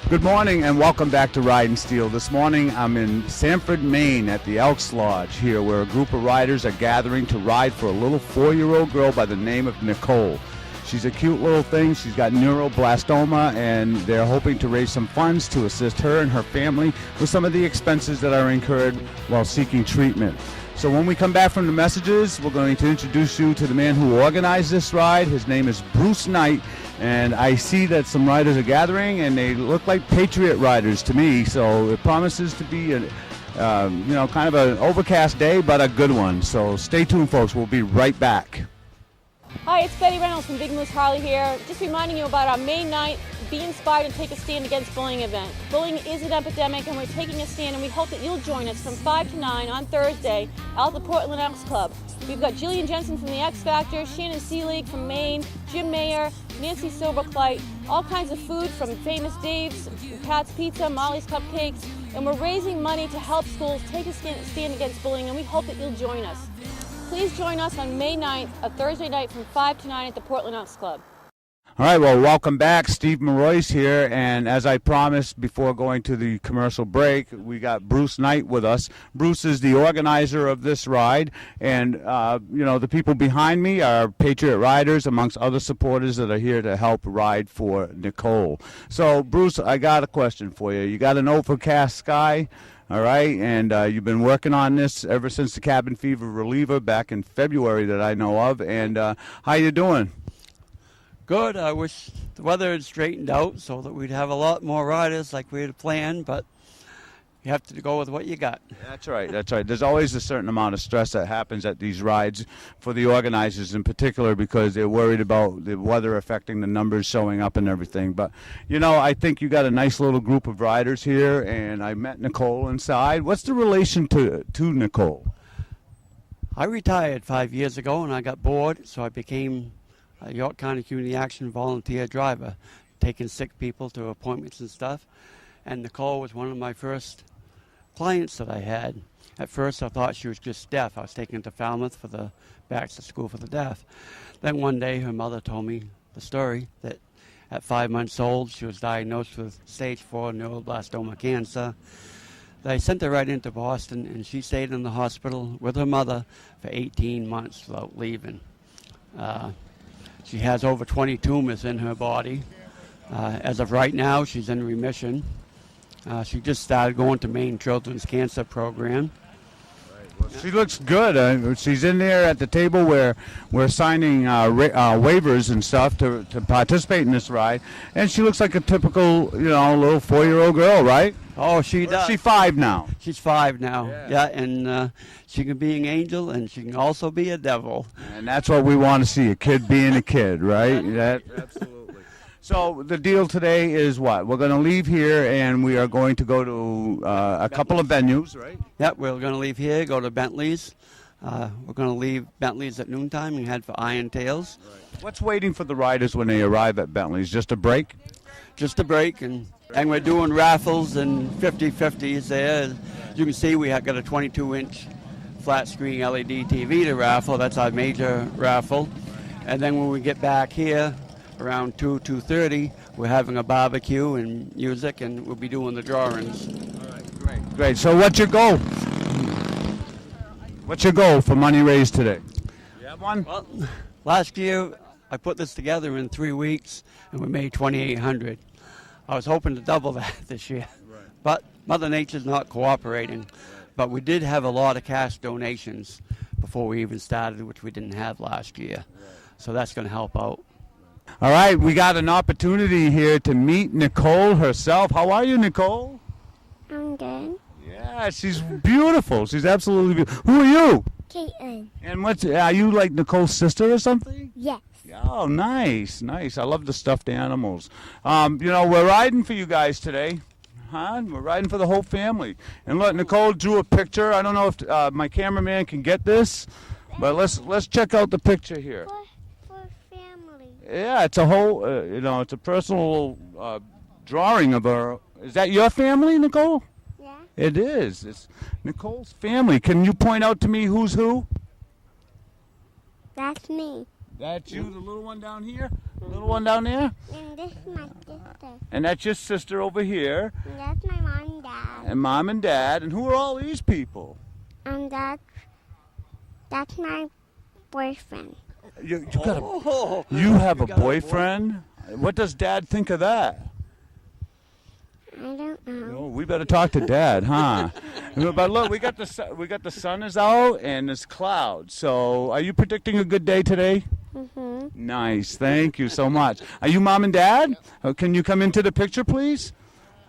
Good morning and welcome back to Ridin' Steel. This morning I'm in Sanford, Maine at the Elks Lodge here where a group of riders are gathering to ride for a little 4-year-old girl by the name of Nicole. She's a cute little thing. She's got neuroblastoma and they're hoping to raise some funds to assist her and her family with some of the expenses that are incurred while seeking treatment. So when we come back from the messages, we're going to introduce you to the man who organized this ride. His name is Bruce Knight, and I see that some riders are gathering, and they look like Patriot riders to me. So it promises to be kind of an overcast day, but a good one. So stay tuned, folks. We'll be right back. Hi, it's Betty Reynolds from Big Moose Harley here. Just reminding you about our May 9th Be Inspired and Take a Stand Against Bullying event. Bullying is an epidemic and we're taking a stand, and we hope that you'll join us from 5 to 9 on Thursday out at the Portland Elks Club. We've got Jillian Jensen from the X Factor, Shannon Seelig from Maine, Jim Mayer, Nancy Soberclite, all kinds of food from Famous Dave's, Pat's Pizza, Molly's Cupcakes, and we're raising money to help schools take a stand against bullying, and we hope that you'll join us. Please join us on May 9th, a Thursday night from 5 to 9 at the Portland Elks Club. All right, well, welcome back. Steve Marois here, and as I promised before going to the commercial break, we got Bruce Knight with us. Bruce is the organizer of this ride, and, the people behind me are Patriot Riders, amongst other supporters that are here to help ride for Nicole. So, Bruce, I got a question for you. You got an overcast sky, all right, and you've been working on this ever since the cabin fever reliever back in February that I know of, and how you doing? Good. I wish the weather had straightened out so that we'd have a lot more riders like we had planned, but you have to go with what you got. That's right. There's always a certain amount of stress that happens at these rides for the organizers in particular because they're worried about the weather affecting the numbers showing up and everything. But, I think you got a nice little group of riders here, and I met Nicole inside. What's the relation to Nicole? I retired 5 years ago, and I got bored, so I became a York County Community Action volunteer driver, taking sick people to appointments and stuff. And Nicole was one of my first clients that I had. At first I thought she was just deaf. I was taking her to Falmouth for the back to school for the deaf. Then one day her mother told me the story that at 5 months old she was diagnosed with stage 4 neuroblastoma cancer. I sent her right into Boston, and she stayed in the hospital with her mother for 18 months without leaving. She has over 20 tumors in her body. As of right now, she's in remission. She just started going to Maine Children's Cancer Program. Well, she looks good. She's in there at the table where we're signing waivers and stuff to participate in this ride. And she looks like a typical, little 4-year-old girl, right? Oh, she does. She's 5 now. She's 5 now, yeah, and she can be an angel, and she can also be a devil. And that's what we want to see, a kid being a kid, right? Absolutely. So the deal today is what? We're going to leave here, and we are going to go to a couple of venues, right? Yep, we're going to leave here, go to Bentley's. We're going to leave Bentley's at noontime and head for Iron Tails. Right. What's waiting for the riders when they arrive at Bentley's? Just a break? Just a break, and we're doing raffles and 50-50s there. As you can see, we have got a 22-inch flat-screen LED TV to raffle. That's our major raffle. And then when we get back here around 2:30, we're having a barbecue and music, and we'll be doing the drawings. All right, great. So what's your goal? What's your goal for money raised today? You have one? Well, last year I put this together in 3 weeks, and we made $2,800. I was hoping to double that this year, but Mother Nature's not cooperating. But we did have a lot of cash donations before we even started, which we didn't have last year. So that's going to help out. All right, we got an opportunity here to meet Nicole herself. How are you, Nicole? I'm good. Yeah, she's beautiful. She's absolutely beautiful. Who are you? Caitlin. And are you like Nicole's sister or something? Yes. Oh, nice. I love the stuffed animals. We're riding for you guys today. We're riding for the whole family. And look, Nicole drew a picture. I don't know if my cameraman can get this, but let's check out the picture here. For family. Yeah, it's a whole, it's a personal drawing of her. Is that your family, Nicole? Yeah. It is. It's Nicole's family. Can you point out to me who's who? That's me. That's you, the little one down here? The little one down there? And this is my sister. And that's your sister over here. And that's my mom and dad. And mom and dad. And who are all these people? And that's my boyfriend. You have a boyfriend? What does dad think of that? I don't know. Oh, we better talk to dad, huh? But look, we got the sun is out and there's clouds. So, are you predicting a good day today? Mm-hmm. Nice, thank you so much. Are you mom and dad? Can you come into the picture, please?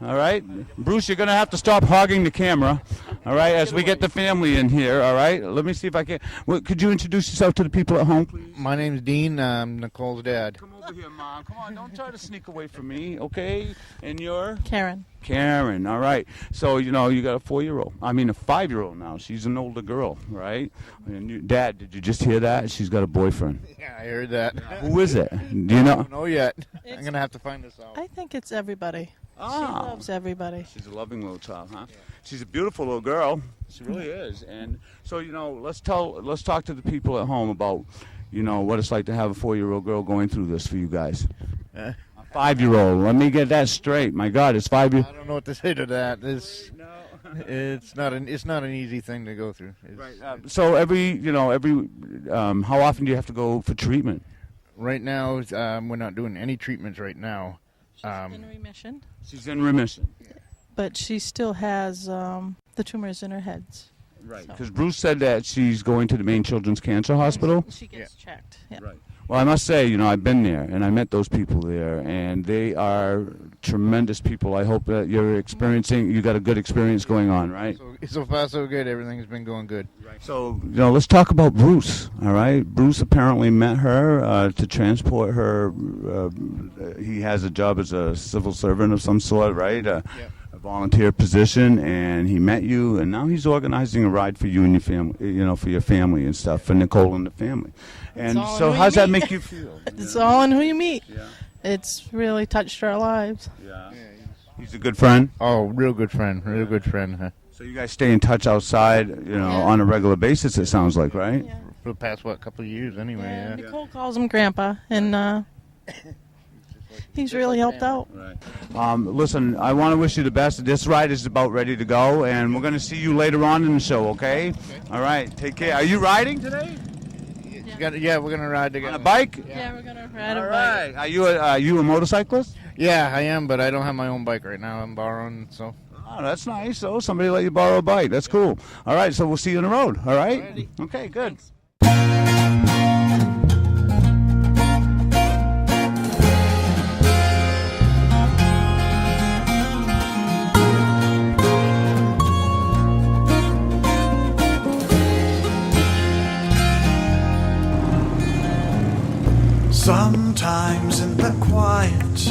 All right, Bruce, you're gonna have to stop hogging the camera. All right, as we get the family in here. All right, let me see if I can. Well, could you introduce yourself to the people at home, please? My name's Dean. I'm Nicole's dad. Come over here, Mom. Come on, don't try to sneak away from me, okay? And you're? Karen. Karen, all right. So, you know, you got a 4-year-old. I mean, a 5-year-old now. She's an older girl, right? And Dad, did you just hear that? She's got a boyfriend. Yeah, I heard that. Who is it? Do you know? I don't know yet. I'm going to have to find this out. I think it's everybody. She Ah. loves everybody. She's a loving little child, huh? Yeah. She's a beautiful little girl. She really is. And so, you know, let's talk to the people at home about, you know, what it's like to have a 4-year-old girl going through this for you guys. A 5-year-old. Let me get that straight. My God, it's 5 years. I don't know what to say to that. It's not an easy thing to go through. Right. So how often do you have to go for treatment? Right now, we're not doing any treatments right now. She's in remission, She's in remission. but she still has the tumors in her head. Right. So- Because Bruce said that she's going to the Maine Children's Cancer Hospital. She gets checked. Yeah. Right. Well, I must say, you know, I've been there and I met those people there, and they are tremendous people. I hope that you got a good experience going on, right? So far, so good. Everything's been going good. Right. So, you know, let's talk about Bruce, all right? Bruce apparently met her to transport her. He has a job as a civil servant of some sort, right? A volunteer position, and he met you, and now he's organizing a ride for you and your family, you know, for your family and stuff, for Nicole and the family. And all so who how's you that meet. make you feel? It's all in who you meet. Yeah. It's really touched our lives. Yeah. He's a good friend. Oh, real good friend. Real good friend. Huh? So you guys stay in touch outside, you know, on a regular basis, it sounds like, right? Yeah. For the past, couple of years anyway, And yeah. Nicole calls him Grandpa, and he's really helped out. Right. Listen, I want to wish you the best. This ride is about ready to go, and we're going to see you later on in the show, okay? All right, take care. Are you riding today? Yeah, we're going to ride together. On a bike? Yeah, we're gonna ride All a right. bike. Are you a motorcyclist? Yeah, I am, but I don't have my own bike right now. I'm borrowing, so. Oh, that's nice. So somebody let you borrow a bike. That's cool. All right, so we'll see you on the road. All right? Alrighty. Okay, good. Sometimes in the quiet,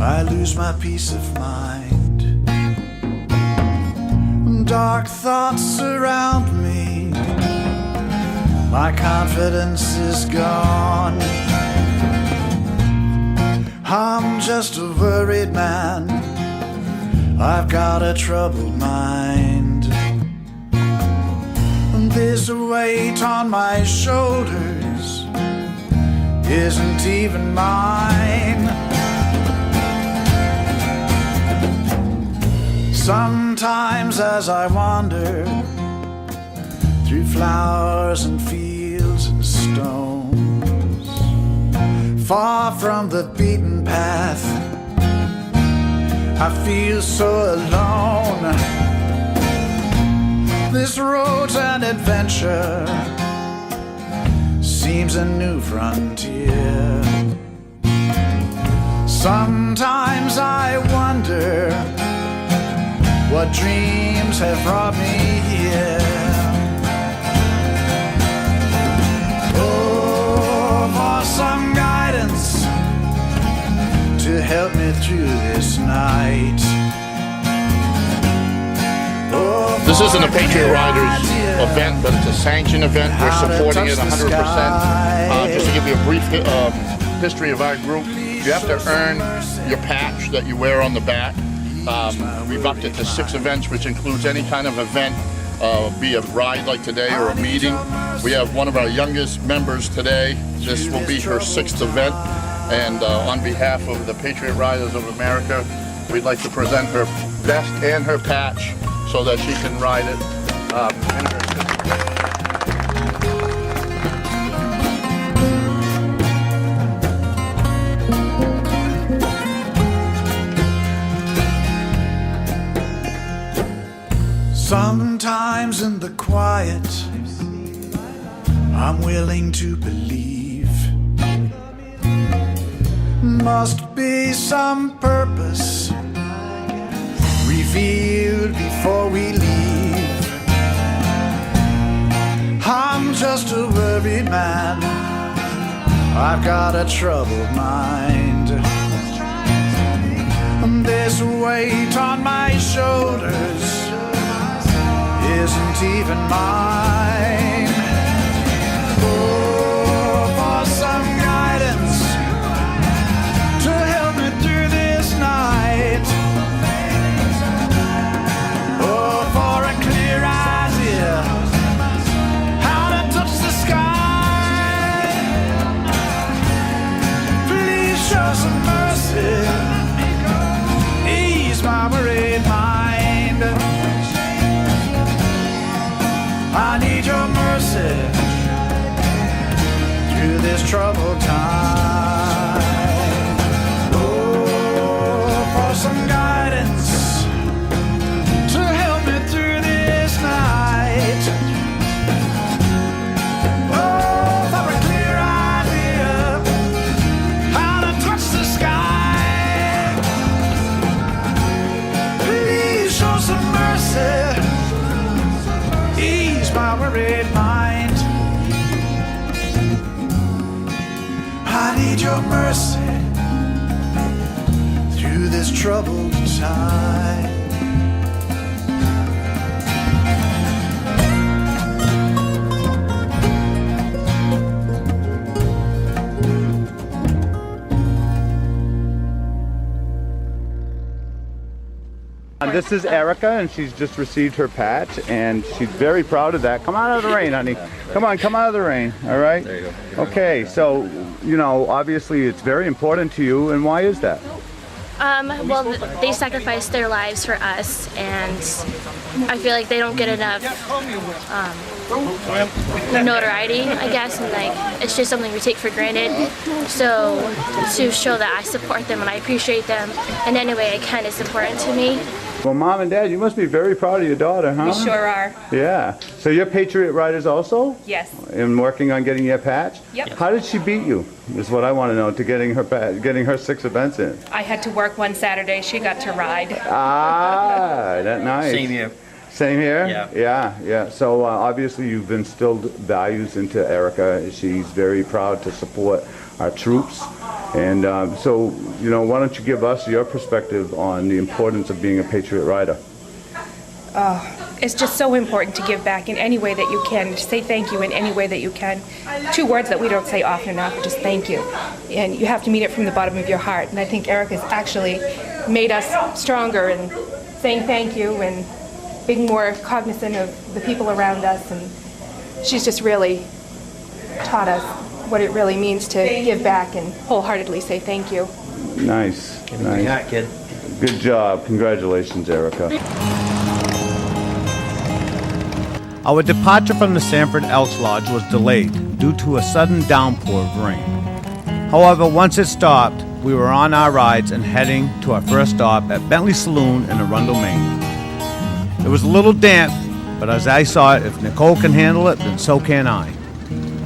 I lose my peace of mind. Dark thoughts surround me, my confidence is gone. I'm just a worried man, I've got a troubled mind. There's a weight on my shoulders, isn't even mine. Sometimes as I wander through flowers and fields and stones, far from the beaten path, I feel so alone. This road's an adventure, seems a new frontier. Sometimes I wonder what dreams have brought me here. Oh, for some guidance to help me through this night. Oh, This isn't a Patriot Riders event, but it's a sanctioned event. We're supporting it 100%. Just to give you a brief history of our group, you have to earn your patch that you wear on the back. We've upped it to 6 events, which includes any kind of event be a ride like today or a meeting. We have one of our youngest members today. This will be her 6th event, and on behalf of the Patriot Riders of America, we'd like to present her vest and her patch so that she can ride it in her 6th event. Sometimes in the quiet, I'm willing to believe must be some purpose revealed before we leave. I'm just a worried man, I've got a troubled mind. This weight on my shoulders isn't even mine. Oh, for some guidance to help me through this night. Oh, for a clear idea how to touch the sky. Please show some mercy, ease my worried mind. I need your mercy through this troubled time. Oh, for some guidance to help me through this night. Oh, for a clear idea how to touch the sky. Please show some mercy, ease my worried mind. I need your mercy through this troubled time. This is Erica, and she's just received her patch, and she's very proud of that. Come out of the rain, honey. Come on, come out of the rain, all right? There you go. Okay, so, you know, obviously it's very important to you, and why is that? Well, they sacrificed their lives for us, and I feel like they don't get enough notoriety, I guess, and like it's just something we take for granted. So to show that I support them and I appreciate them in any way I can is important to me. Well, Mom and Dad, you must be very proud of your daughter, huh? We sure are. Yeah. So you're Patriot Riders also? Yes. And working on getting your patch? Yep. How did she beat you, is what I want to know, to getting her 6 events in? I had to work one Saturday. She got to ride. Ah, that's nice. Same here. Same here? Yeah. Yeah. So obviously you've instilled values into Erica. She's very proud to support our troops. And so, you know, why don't you give us your perspective on the importance of being a Patriot Rider? It's just so important to give back in any way that you can, to say thank you in any way that you can. 2 words that we don't say often enough are just thank you. And you have to mean it from the bottom of your heart. And I think Erica's actually made us stronger in saying thank you and being more cognizant of the people around us. And she's just really taught us what it really means to give back and wholeheartedly say thank you. Nice. Give me your hat, kid. Good job. Congratulations, Erica. Our departure from the Sanford Elks Lodge was delayed due to a sudden downpour of rain. However, once it stopped, we were on our rides and heading to our first stop at Bentley Saloon in Arundel, Maine. It was a little damp, but as I saw it, if Nicole can handle it, then so can I.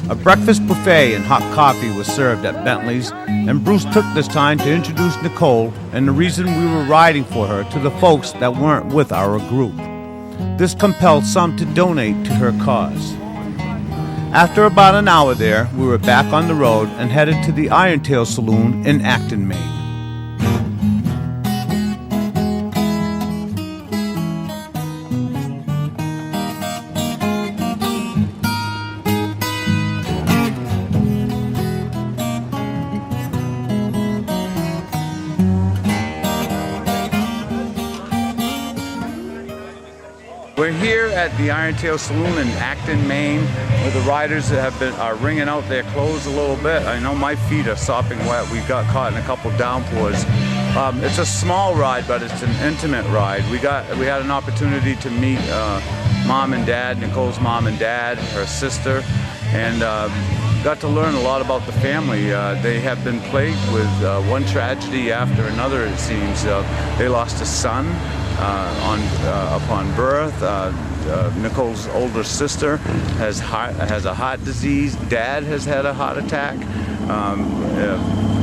A breakfast buffet and hot coffee was served at Bentley's, and Bruce took this time to introduce Nicole and the reason we were riding for her to the folks that weren't with our group. This compelled some to donate to her cause. After about an hour there, we were back on the road and headed to the Irontail Saloon in Acton, Maine. We're here at the Iron Tail Saloon in Acton, Maine, where the riders are wringing out their clothes a little bit. I know my feet are sopping wet. We got caught in a couple downpours. It's a small ride, but it's an intimate ride. We had an opportunity to meet mom and dad, Nicole's mom and dad, her sister, and got to learn a lot about the family. They have been plagued with one tragedy after another, it seems. They lost a son upon birth. Nicole's older sister has a heart disease. Dad has had a heart attack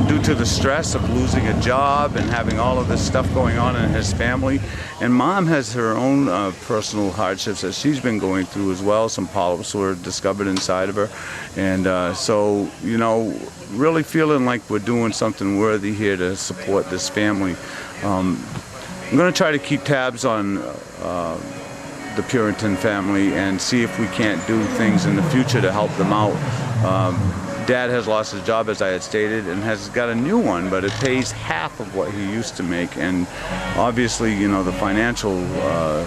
due to the stress of losing a job and having all of this stuff going on in his family. And mom has her own personal hardships that she's been going through as well. Some polyps were discovered inside of her. And so, you know, really feeling like we're doing something worthy here to support this family. I'm going to try to keep tabs on the Puritan family and see if we can't do things in the future to help them out. Dad has lost his job, as I had stated, and has got a new one, but it pays half of what he used to make. And obviously, you know, the financial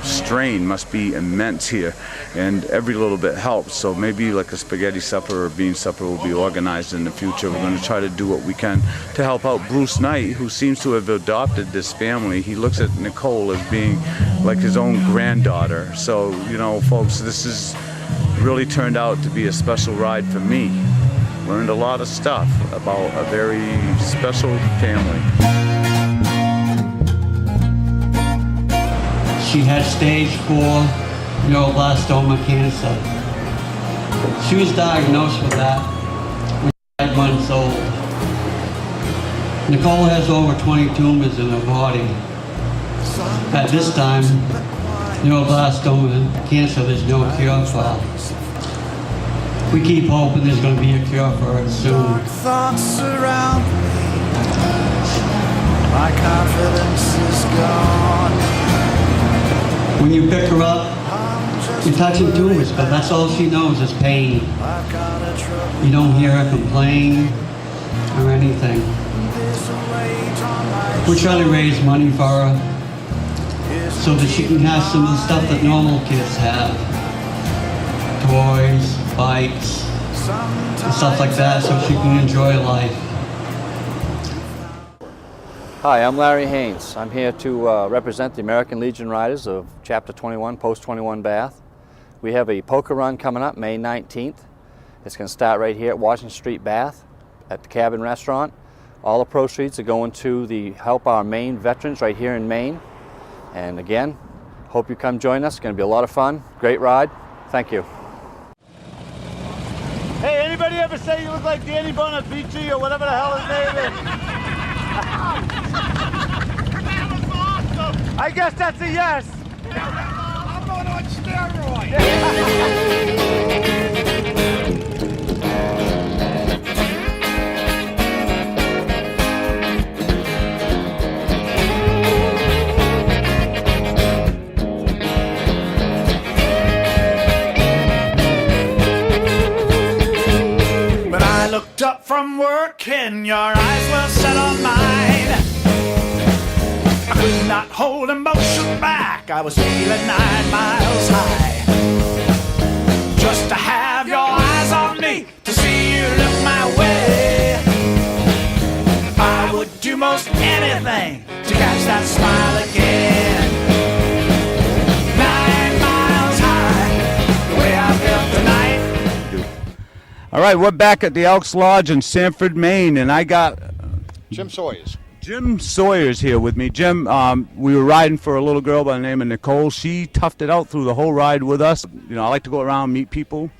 strain must be immense here, and every little bit helps. So maybe like a spaghetti supper or bean supper will be organized in the future. We're going to try to do what we can to help out Bruce Knight, who seems to have adopted this family. He looks at Nicole as being like his own granddaughter. So, you know, folks, this has really turned out to be a special ride for me. Learned a lot of stuff about a very special family. She had stage 4 neuroblastoma cancer. She was diagnosed with that when she was 5 months old. Nicole has over 20 tumors in her body. At this time, neuroblastoma cancer there's no cure for. We keep hoping there's going to be a cure for it soon. Thoughts surround me. My confidence is gone. When you pick her up, you're touching tumors, but that's all she knows is pain. You don't hear her complain or anything. We're trying to raise money for her so that she can have some of the stuff that normal kids have. Toys, bikes, and stuff like that, so she can enjoy life. Hi, I'm Larry Haynes. I'm here to represent the American Legion Riders of Chapter 21, Post 21 Bath. We have a poker run coming up May 19th. It's going to start right here at Washington Street, Bath, at the Cabin Restaurant. All the proceeds are going to help our Maine veterans right here in Maine. And again, hope you come join us. It's going to be a lot of fun. Great ride. Thank you. Hey, anybody ever say you look like Danny Bonavici or whatever the hell his name is? That was awesome! I guess that's a yes. I'm going on steroids. When I looked up from work and your eyes were set on mine, I could not hold emotion back. I was feeling 9 miles high. Just to have your eyes on me, to see you look my way, I would do most anything to catch that smile again. 9 miles high, the way I felt tonight. All right, we're back at the Elks Lodge in Sanford, Maine, and I got Jim Sawyers. Jim Sawyer's here with me. Jim, we were riding for a little girl by the name of Nicole. She toughed it out through the whole ride with us. You know, I like to go around, meet people,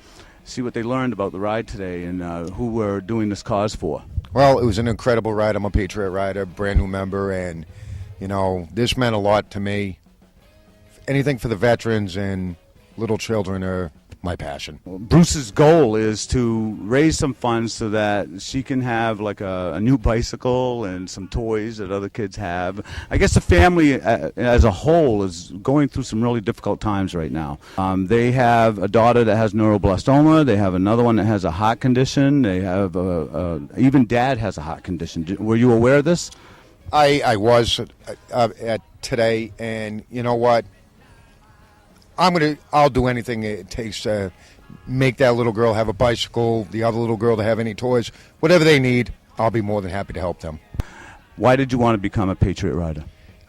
see what they learned about the ride today and who we're doing this cause for. Well, it was an incredible ride. I'm a Patriot rider, brand new member, and, you know, this meant a lot to me. Anything for the veterans and little children are my passion. Bruce's goal is to raise some funds so that she can have like a new bicycle and some toys that other kids have. I guess the family as a whole is going through some really difficult times right now. They have a daughter that has neuroblastoma. They have another one that has a heart condition. They have even Dad has a heart condition. Were you aware of this? I was at today, and you know what? I'll do anything it takes to make that little girl have a bicycle, the other little girl to have any toys, whatever they need. I'll be more than happy to help them. Why did you want to become a Patriot Rider?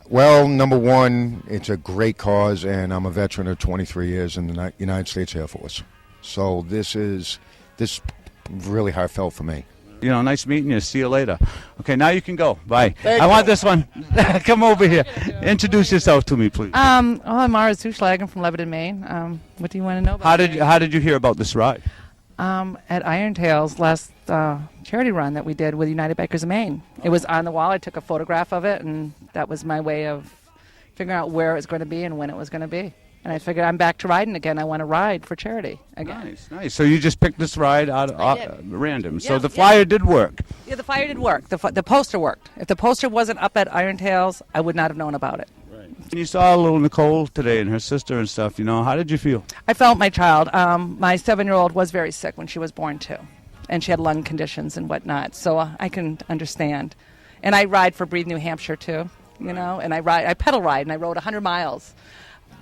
Well, number one, it's a great cause, and I'm a veteran of 23 years in the United States Air Force. So this really heartfelt for me. You know, nice meeting you. See you later. Okay, now you can go. Bye. I want this one. Come over here. Introduce yourself to me, please. I'm Mara Zuschlag. I'm from Lebanon, Maine. What do you want to know about How did you hear about this ride? At Iron Tail's last charity run that we did with United Bikers of Maine. It was on the wall. I took a photograph of it, and that was my way of figuring out where it was going to be and when it was going to be. And I figured I'm back to riding again. I want to ride for charity again. Nice. So you just picked this ride out random. Yeah, So the flyer did work. Yeah, the flyer did work. The poster worked. If the poster wasn't up at Iron Tail's, I would not have known about it. Right. And you saw little Nicole today and her sister and stuff. You know, how did you feel? I felt my child. My 7-year-old was very sick when she was born too, and she had lung conditions and whatnot. So I can understand. And I ride for Breathe New Hampshire too. You know, and I pedal ride, and I rode 100 miles.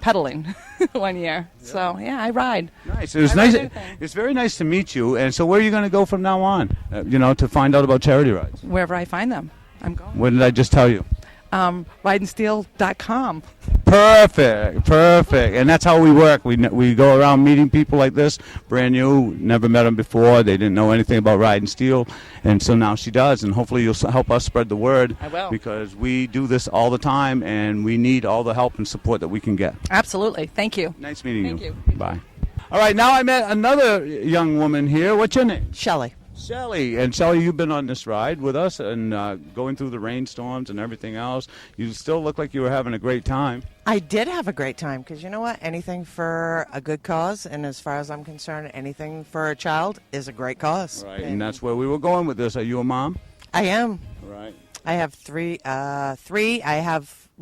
Pedaling one year. So yeah, I ride. Nice. It was nice. It's very nice to meet you. And so where are you going to go from now on? To find out about charity rides? Wherever I find them, I'm going. What did I just tell you? RidinSteel.com. Perfect. And that's how we work. We go around meeting people like this, brand new, never met them before. They didn't know anything about Ridin' Steel, and so now she does. And hopefully you'll help us spread the word. I will. Because we do this all the time, and we need all the help and support that we can get. Absolutely. Thank you. Nice meeting you. Thank you. Bye. All right, now I met another young woman here. What's your name? Shelley. Shelley. And Shelley, you've been on this ride with us and going through the rainstorms and everything else. You still look like you were having a great time. I did have a great time because you know what? Anything for a good cause, and as far as I'm concerned, anything for a child is a great cause. Right, and that's where we were going with this. Are you a mom? I am. Right. I have three. I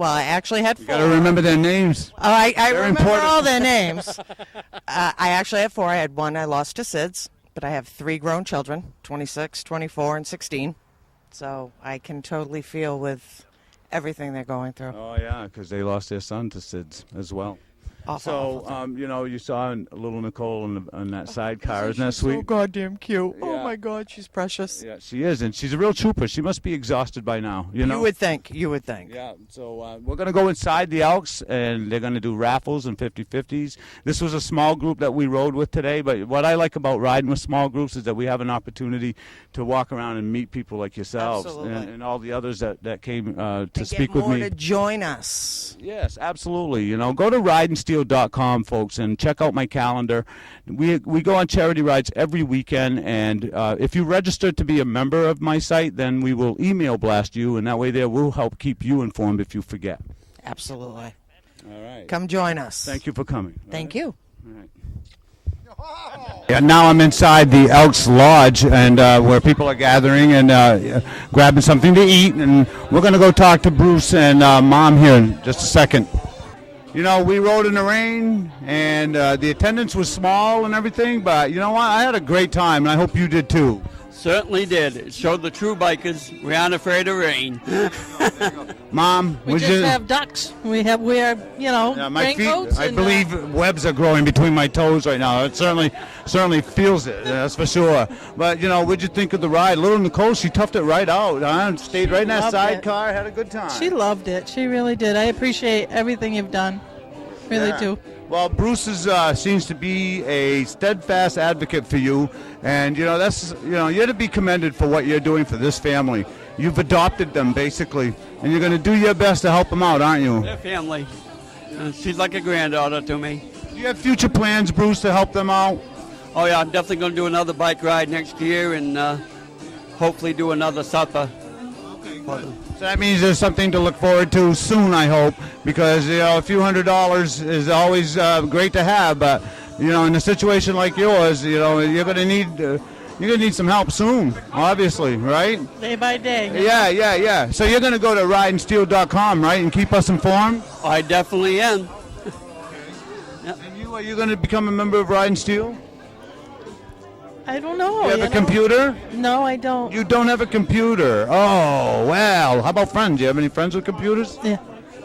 actually had 4. You got to remember their names. Oh, I remember important. all their names. I actually have 4. I had 1 I lost to SIDS. But I have 3 grown children, 26, 24, and 16. So I can totally feel with everything they're going through. Oh, yeah, because they lost their son to SIDS as well. Awful. So, you saw little Nicole in that sidecar. Isn't that sweet? So goddamn cute. Yeah. Oh, my God, she's precious. Yeah, she is, and she's a real trooper. She must be exhausted by now, you know? You would think. Yeah, so we're going to go inside the Elks, and they're going to do raffles and 50-50s. This was a small group that we rode with today, but what I like about riding with small groups is that we have an opportunity to walk around and meet people like yourselves and all the others that came to speak with me. To join us. Yes, absolutely. Go to RidinSteel.com, folks, and check out my calendar. We go on charity rides every weekend, and if you register to be a member of my site, then we will email blast you, and that way there will help keep you informed if you forget. Absolutely. All right. Come join us. Thank you for coming. Thank you. All right. Yeah, now I'm inside the Elks Lodge, and where people are gathering and grabbing something to eat, and we're going to go talk to Bruce and Mom here in just a second. We rode in the rain, and the attendance was small and everything, but you know what? I had a great time, and I hope you did too. Certainly did. It showed the true bikers we aren't afraid of rain. Mom, we just have ducks. We wear, my raincoats. feet, I believe webs are growing between my toes right now. It certainly feels it, that's for sure. But, what'd you think of the ride? Little Nicole, she toughed it right out. Stayed right in that sidecar, had a good time. She loved it. She really did. I appreciate everything you've done. Really do. Well, Bruce seems to be a steadfast advocate for you, and that's you're to be commended for what you're doing for this family. You've adopted them basically, and you're going to do your best to help them out, aren't you? Their family. She's like a granddaughter to me. Do you have future plans, Bruce, to help them out? Oh yeah, I'm definitely going to do another bike ride next year, and hopefully do another supper. Okay. So that means there's something to look forward to soon, I hope, because a few $100s is always great to have. But in a situation like yours, you're going to need some help soon, obviously, right? Day by day. Yeah. So you're going to go to RidinSteel.com, right, and keep us informed? I definitely am. Yep. And are you going to become a member of Ridin' Steel? I don't know. You have a computer? No, I don't. You don't have a computer. Oh, well. How about friends? Do you have any friends with computers? Yeah.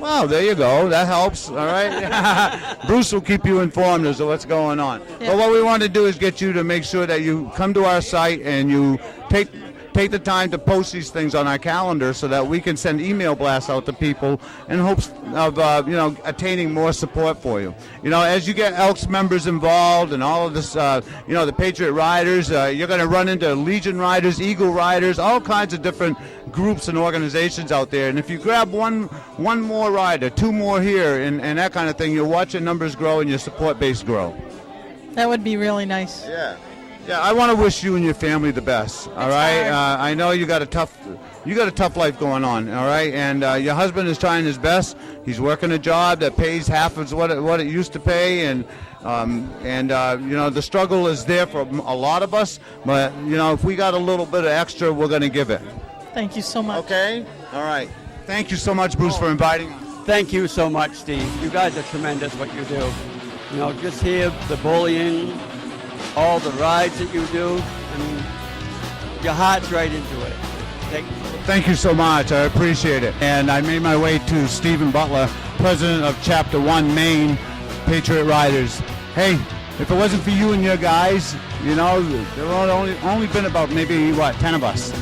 Well, there you go. That helps. All right. Bruce will keep you informed as to what's going on. Yeah. But what we want to do is get you to make sure that you come to our site and you take the time to post these things on our calendar so that we can send email blasts out to people in hopes of attaining more support for you. As you get Elks members involved and all of this, the Patriot Riders, you're going to run into Legion Riders, Eagle Riders, all kinds of different groups and organizations out there. And if you grab one more rider, 2 more here, and that kind of thing, you'll watch your numbers grow and your support base grow. That would be really nice. Yeah, I want to wish you and your family the best. All right, I know you got a tough life going on. All right, and your husband is trying his best. He's working a job that pays half of what it used to pay, and the struggle is there for a lot of us. But if we got a little bit of extra, we're going to give it. Thank you so much. Okay. All right. Thank you so much, Bruce, for inviting us. Thank you so much, Steve. You guys are tremendous what you do. Just hear the bullying, all the rides that you do, your heart's right into it. Thank you so much. I appreciate it. And I made my way to Stephen Butler, president of Chapter 1 Maine Patriot Riders. Hey, if it wasn't for you and your guys, there would only been about maybe 10 of us.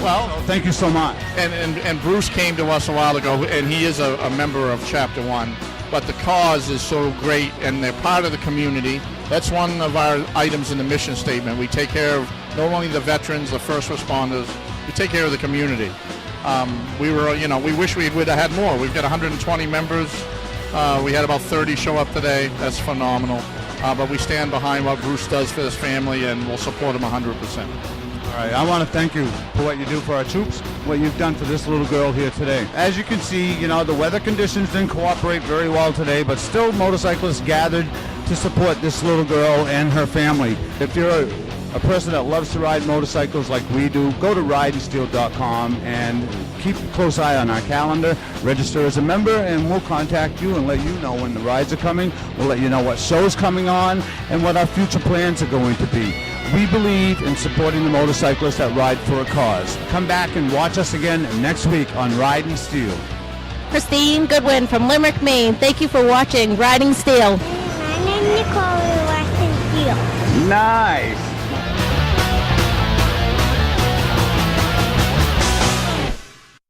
Well, thank you so much. And Bruce came to us a while ago, and he is a member of Chapter 1. But the cause is so great, and they're part of the community. That's one of our items in the mission statement. We take care of not only the veterans, the first responders, we take care of the community. We wish we would have had more. We've got 120 members. We had about 30 show up today. That's phenomenal. But we stand behind what Bruce does for his family, and we'll support him 100%. All right, I want to thank you for what you do for our troops, what you've done for this little girl here today. As you can see, the weather conditions didn't cooperate very well today, but still motorcyclists gathered to support this little girl and her family. If you're a person that loves to ride motorcycles like we do, go to ridinsteel.com and keep a close eye on our calendar, register as a member, and we'll contact you and let you know when the rides are coming. We'll let you know what shows coming on and what our future plans are going to be. We believe in supporting the motorcyclists that ride for a cause. Come back and watch us again next week on Ridin' Steel. Christine Goodwin from Limerick, Maine. Thank you for watching Riding Steel. My name is Nicole. We're watching Steel. Nice.